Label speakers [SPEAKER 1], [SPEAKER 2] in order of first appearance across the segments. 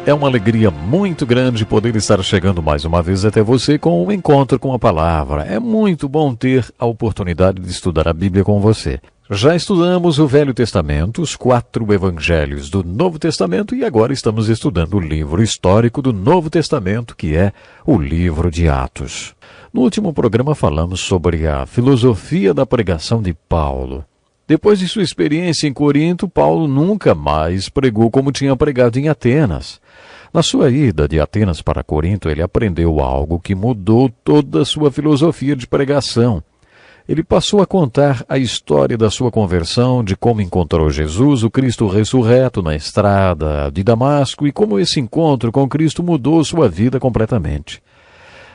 [SPEAKER 1] É uma alegria muito grande poder estar chegando mais uma vez até você com um encontro com a palavra. É muito bom ter a oportunidade de estudar a Bíblia com você. Já estudamos o Velho Testamento, os 4 evangelhos do Novo Testamento e agora estamos estudando o livro histórico do Novo Testamento, que é o livro de Atos. No último programa falamos sobre a filosofia da pregação de Paulo. Depois de sua experiência em Corinto, Paulo nunca mais pregou como tinha pregado em Atenas. Na sua ida de Atenas para Corinto, ele aprendeu algo que mudou toda a sua filosofia de pregação. Ele passou a contar a história da sua conversão, de como encontrou Jesus, o Cristo ressurreto, na estrada de Damasco, e como esse encontro com Cristo mudou sua vida completamente.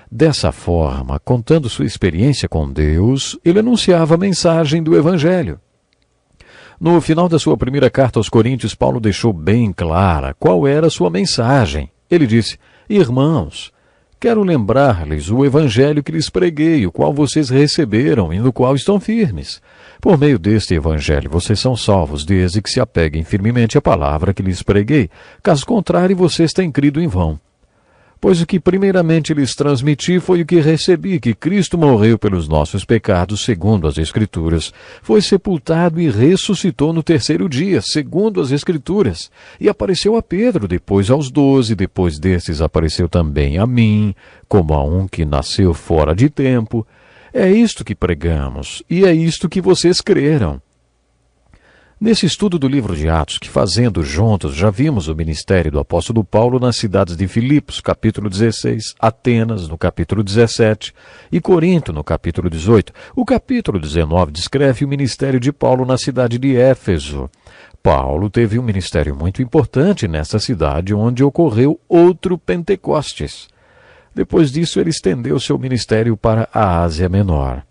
[SPEAKER 1] Dessa forma, contando sua experiência com Deus, ele anunciava a mensagem do Evangelho. No final da sua primeira carta aos Coríntios, Paulo deixou bem clara qual era a sua mensagem. Ele disse: Irmãos, quero lembrar-lhes o evangelho que lhes preguei, o qual vocês receberam e no qual estão firmes. Por meio deste evangelho vocês são salvos, desde que se apeguem firmemente à palavra que lhes preguei. Caso contrário, vocês têm crido em vão. Pois o que primeiramente lhes transmiti foi o que recebi, que Cristo morreu pelos nossos pecados, segundo as Escrituras, foi sepultado e ressuscitou no 3º dia, segundo as Escrituras, e apareceu a Pedro, depois aos 12, depois destes apareceu também a mim, como a um que nasceu fora de tempo. É isto que pregamos, e é isto que vocês creram. Nesse estudo do livro de Atos, que fazendo juntos, já vimos o ministério do apóstolo Paulo nas cidades de Filipos, capítulo 16, Atenas, no capítulo 17, e Corinto, no capítulo 18. O capítulo 19 descreve o ministério de Paulo na cidade de Éfeso. Paulo teve um ministério muito importante nessa cidade, onde ocorreu outro Pentecostes. Depois disso, ele estendeu seu ministério para a Ásia Menor.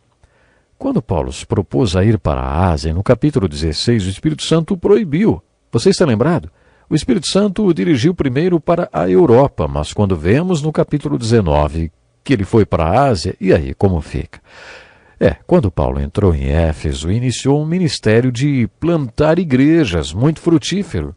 [SPEAKER 1] Quando Paulo se propôs a ir para a Ásia, no capítulo 16, o Espírito Santo o proibiu. Você está lembrado? O Espírito Santo o dirigiu primeiro para a Europa, mas quando vemos no capítulo 19 que ele foi para a Ásia, e aí como fica? Quando Paulo entrou em Éfeso, iniciou um ministério de plantar igrejas, muito frutífero.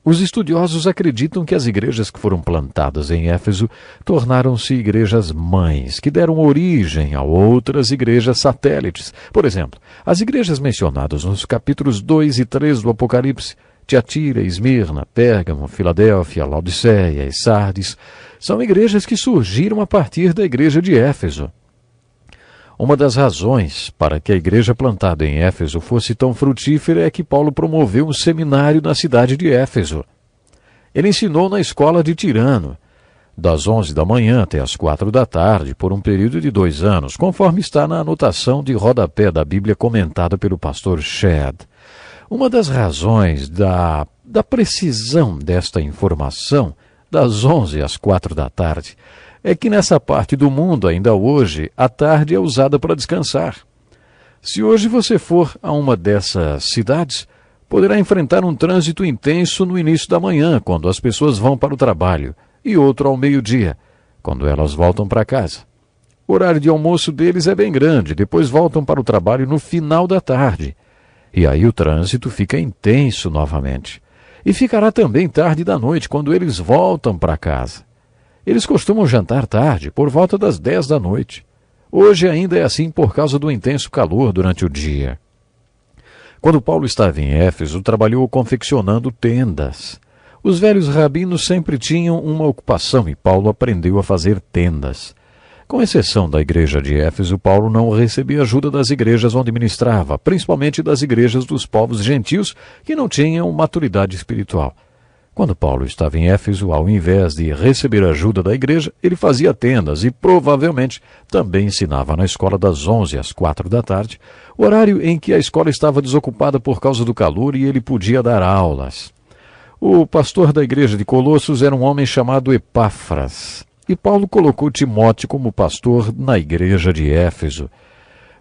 [SPEAKER 1] Os estudiosos acreditam que as igrejas que foram plantadas em Éfeso tornaram-se igrejas mães, que deram origem a outras igrejas satélites. Por exemplo, as igrejas mencionadas nos capítulos 2 e 3 do Apocalipse, Tiatira, Esmirna, Pérgamo, Filadélfia, Laodiceia e Sardes, são igrejas que surgiram a partir da igreja de Éfeso. Uma das razões para que a igreja plantada em Éfeso fosse tão frutífera é que Paulo promoveu um seminário na cidade de Éfeso. Ele ensinou na escola de Tirano, das 11 da manhã até as 4 da tarde, por um período de 2 anos, conforme está na anotação de rodapé da Bíblia comentada pelo pastor Shedd. Uma das razões da precisão desta informação, das 11 às 4 da tarde, é que nessa parte do mundo, ainda hoje, a tarde é usada para descansar. Se hoje você for a uma dessas cidades, poderá enfrentar um trânsito intenso no início da manhã, quando as pessoas vão para o trabalho, e outro ao meio-dia, quando elas voltam para casa. O horário de almoço deles é bem grande, depois voltam para o trabalho no final da tarde. E aí o trânsito fica intenso novamente. E ficará também tarde da noite, quando eles voltam para casa. Eles costumam jantar tarde, por volta das 10 da noite. Hoje ainda é assim por causa do intenso calor durante o dia. Quando Paulo estava em Éfeso, trabalhou confeccionando tendas. Os velhos rabinos sempre tinham uma ocupação e Paulo aprendeu a fazer tendas. Com exceção da igreja de Éfeso, Paulo não recebia ajuda das igrejas onde ministrava, principalmente das igrejas dos povos gentios que não tinham maturidade espiritual. Quando Paulo estava em Éfeso, ao invés de receber ajuda da igreja, ele fazia tendas e provavelmente também ensinava na escola das 11 às 4 da tarde, horário em que a escola estava desocupada por causa do calor e ele podia dar aulas. O pastor da igreja de Colossos era um homem chamado Epáfras, e Paulo colocou Timóteo como pastor na igreja de Éfeso.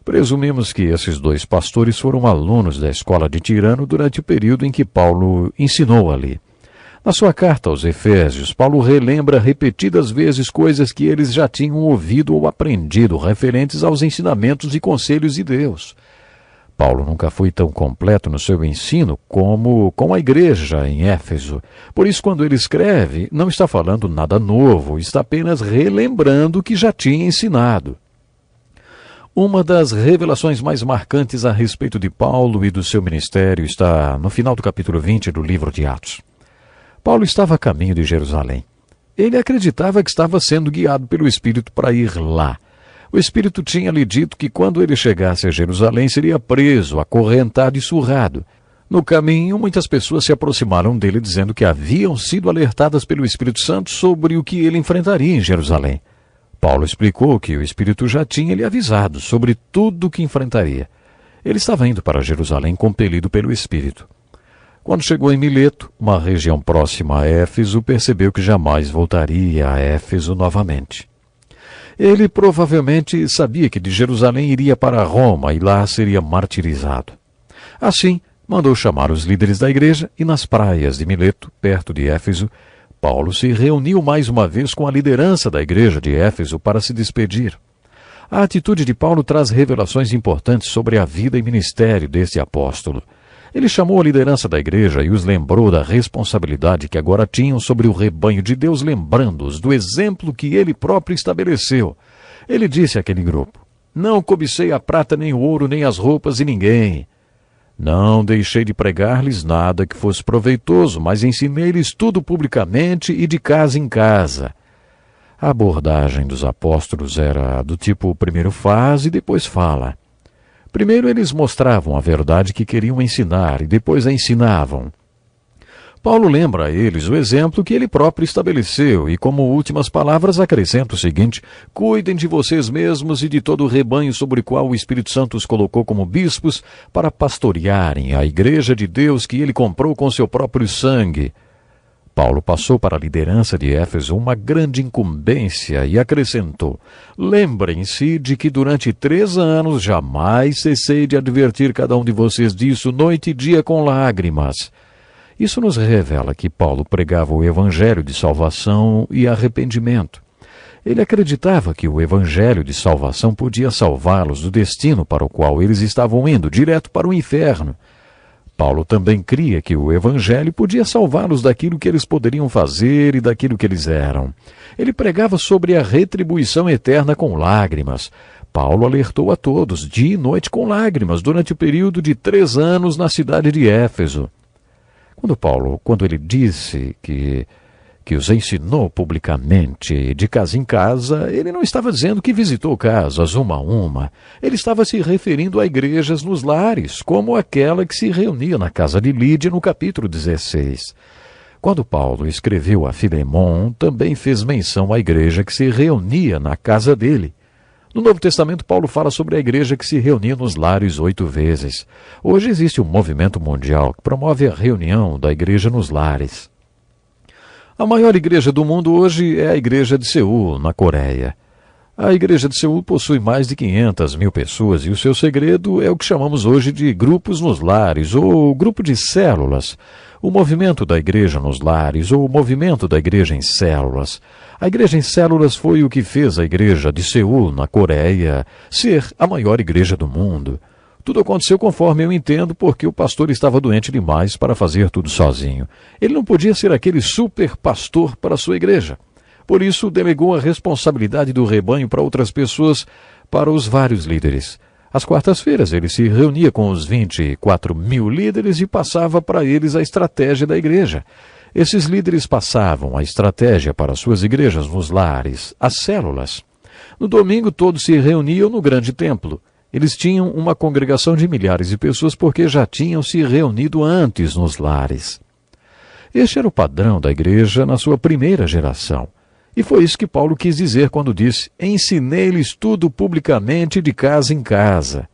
[SPEAKER 1] Presumimos que esses 2 pastores foram alunos da escola de Tirano durante o período em que Paulo ensinou ali. Na sua carta aos Efésios, Paulo relembra repetidas vezes coisas que eles já tinham ouvido ou aprendido referentes aos ensinamentos e conselhos de Deus. Paulo nunca foi tão completo no seu ensino como com a igreja em Éfeso. Por isso, quando ele escreve, não está falando nada novo, está apenas relembrando o que já tinha ensinado. Uma das revelações mais marcantes a respeito de Paulo e do seu ministério está no final do capítulo 20 do livro de Atos. Paulo estava a caminho de Jerusalém. Ele acreditava que estava sendo guiado pelo Espírito para ir lá. O Espírito tinha lhe dito que quando ele chegasse a Jerusalém seria preso, acorrentado e surrado. No caminho, muitas pessoas se aproximaram dele dizendo que haviam sido alertadas pelo Espírito Santo sobre o que ele enfrentaria em Jerusalém. Paulo explicou que o Espírito já tinha lhe avisado sobre tudo o que enfrentaria. Ele estava indo para Jerusalém compelido pelo Espírito. Quando chegou em Mileto, uma região próxima a Éfeso, percebeu que jamais voltaria a Éfeso novamente. Ele provavelmente sabia que de Jerusalém iria para Roma e lá seria martirizado. Assim, mandou chamar os líderes da igreja e nas praias de Mileto, perto de Éfeso, Paulo se reuniu mais uma vez com a liderança da igreja de Éfeso para se despedir. A atitude de Paulo traz revelações importantes sobre a vida e ministério deste apóstolo. Ele chamou a liderança da igreja e os lembrou da responsabilidade que agora tinham sobre o rebanho de Deus, lembrando-os do exemplo que ele próprio estabeleceu. Ele disse àquele grupo: "Não cobicei a prata, nem o ouro, nem as roupas de ninguém. Não deixei de pregar-lhes nada que fosse proveitoso, mas ensinei-lhes tudo publicamente e de casa em casa." A abordagem dos apóstolos era do tipo: primeiro faz e depois fala. Primeiro eles mostravam a verdade que queriam ensinar e depois a ensinavam. Paulo lembra a eles o exemplo que ele próprio estabeleceu e, como últimas palavras, acrescenta o seguinte: "Cuidem de vocês mesmos e de todo o rebanho sobre o qual o Espírito Santo os colocou como bispos para pastorearem a igreja de Deus que ele comprou com seu próprio sangue." Paulo passou para a liderança de Éfeso uma grande incumbência e acrescentou: "Lembrem-se de que durante 3 anos jamais cessei de advertir cada um de vocês disso noite e dia com lágrimas." Isso nos revela que Paulo pregava o evangelho de salvação e arrependimento. Ele acreditava que o evangelho de salvação podia salvá-los do destino para o qual eles estavam indo, direto para o inferno. Paulo também cria que o evangelho podia salvá-los daquilo que eles poderiam fazer e daquilo que eles eram. Ele pregava sobre a retribuição eterna com lágrimas. Paulo alertou a todos, dia e noite com lágrimas, durante o período de 3 anos na cidade de Éfeso. Quando ele disse que os ensinou publicamente, de casa em casa, ele não estava dizendo que visitou casas uma a uma. Ele estava se referindo a igrejas nos lares, como aquela que se reunia na casa de Lídia no capítulo 16. Quando Paulo escreveu a Filemon, também fez menção à igreja que se reunia na casa dele. No Novo Testamento, Paulo fala sobre a igreja que se reunia nos lares 8 vezes. Hoje existe um movimento mundial que promove a reunião da igreja nos lares. A maior igreja do mundo hoje é a igreja de Seul, na Coreia. A igreja de Seul possui mais de 500 mil pessoas e o seu segredo é o que chamamos hoje de grupos nos lares ou grupo de células. O movimento da igreja nos lares ou o movimento da igreja em células. A igreja em células foi o que fez a igreja de Seul, na Coreia, ser a maior igreja do mundo. Tudo aconteceu conforme eu entendo, porque o pastor estava doente demais para fazer tudo sozinho. Ele não podia ser aquele super pastor para a sua igreja. Por isso, delegou a responsabilidade do rebanho para outras pessoas, para os vários líderes. Às quartas-feiras, ele se reunia com os 24 mil líderes e passava para eles a estratégia da igreja. Esses líderes passavam a estratégia para suas igrejas nos lares, as células. No domingo, todos se reuniam no grande templo. Eles tinham uma congregação de milhares de pessoas porque já tinham se reunido antes nos lares. Este era o padrão da igreja na sua primeira geração. E foi isso que Paulo quis dizer quando disse: "Ensinei-lhes tudo publicamente de casa em casa."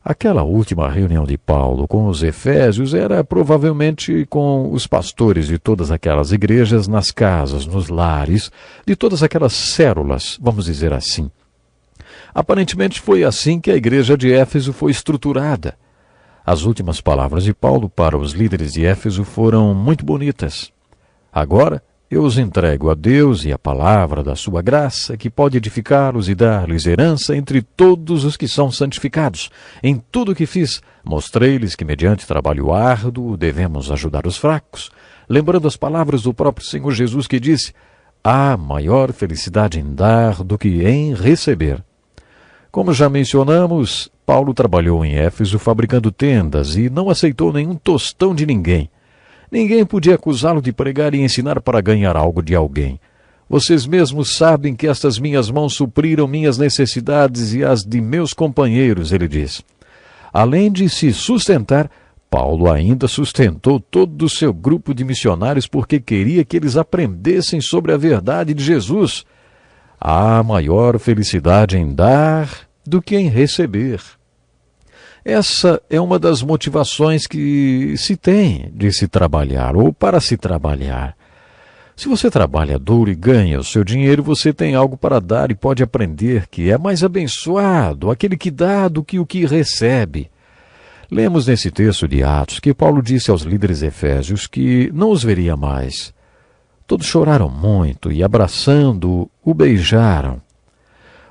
[SPEAKER 1] Aquela última reunião de Paulo com os efésios era provavelmente com os pastores de todas aquelas igrejas nas casas, nos lares, de todas aquelas células, vamos dizer assim. Aparentemente foi assim que a igreja de Éfeso foi estruturada. As últimas palavras de Paulo para os líderes de Éfeso foram muito bonitas. Agora, eu os entrego a Deus e à palavra da sua graça, que pode edificá-los e dar-lhes herança entre todos os que são santificados. Em tudo o que fiz, mostrei-lhes que, mediante trabalho árduo, devemos ajudar os fracos, lembrando as palavras do próprio Senhor Jesus, que disse: há maior felicidade em dar do que em receber. Como já mencionamos, Paulo trabalhou em Éfeso fabricando tendas e não aceitou nenhum tostão de ninguém. Ninguém podia acusá-lo de pregar e ensinar para ganhar algo de alguém. Vocês mesmos sabem que estas minhas mãos supriram minhas necessidades e as de meus companheiros, ele diz. Além de se sustentar, Paulo ainda sustentou todo o seu grupo de missionários porque queria que eles aprendessem sobre a verdade de Jesus. Há maior felicidade em dar do que em receber. Essa é uma das motivações que se tem de se trabalhar ou para se trabalhar. Se você trabalha duro e ganha o seu dinheiro, você tem algo para dar e pode aprender que é mais abençoado aquele que dá do que o que recebe. Lemos nesse texto de Atos que Paulo disse aos líderes efésios que não os veria mais. Todos choraram muito e, abraçando-o, o beijaram.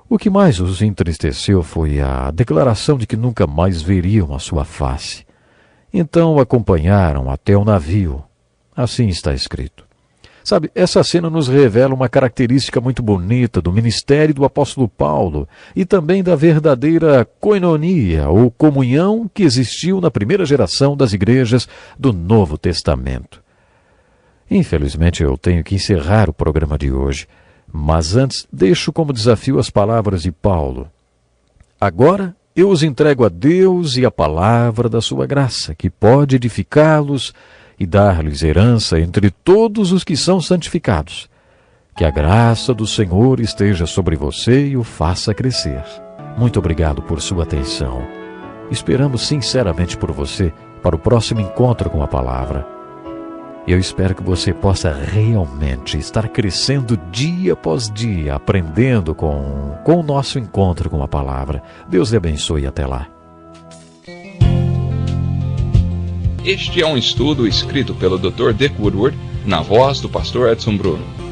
[SPEAKER 1] O que mais os entristeceu foi a declaração de que nunca mais veriam a sua face. Então o acompanharam até o navio. Assim está escrito. Sabe, essa cena nos revela uma característica muito bonita do ministério do apóstolo Paulo e também da verdadeira koinonia, ou comunhão, que existiu na primeira geração das igrejas do Novo Testamento. Infelizmente eu tenho que encerrar o programa de hoje, mas antes deixo como desafio as palavras de Paulo. Agora eu os entrego a Deus e à palavra da sua graça, que pode edificá-los e dar-lhes herança entre todos os que são santificados. Que a graça do Senhor esteja sobre você e o faça crescer. Muito obrigado por sua atenção. Esperamos sinceramente por você para o próximo encontro com a palavra. Eu espero que você possa realmente estar crescendo dia após dia, aprendendo com o nosso encontro com a palavra. Deus lhe abençoe até lá.
[SPEAKER 2] Este é um estudo escrito pelo Dr. Dick Woodward, na voz do pastor Edson Bruno.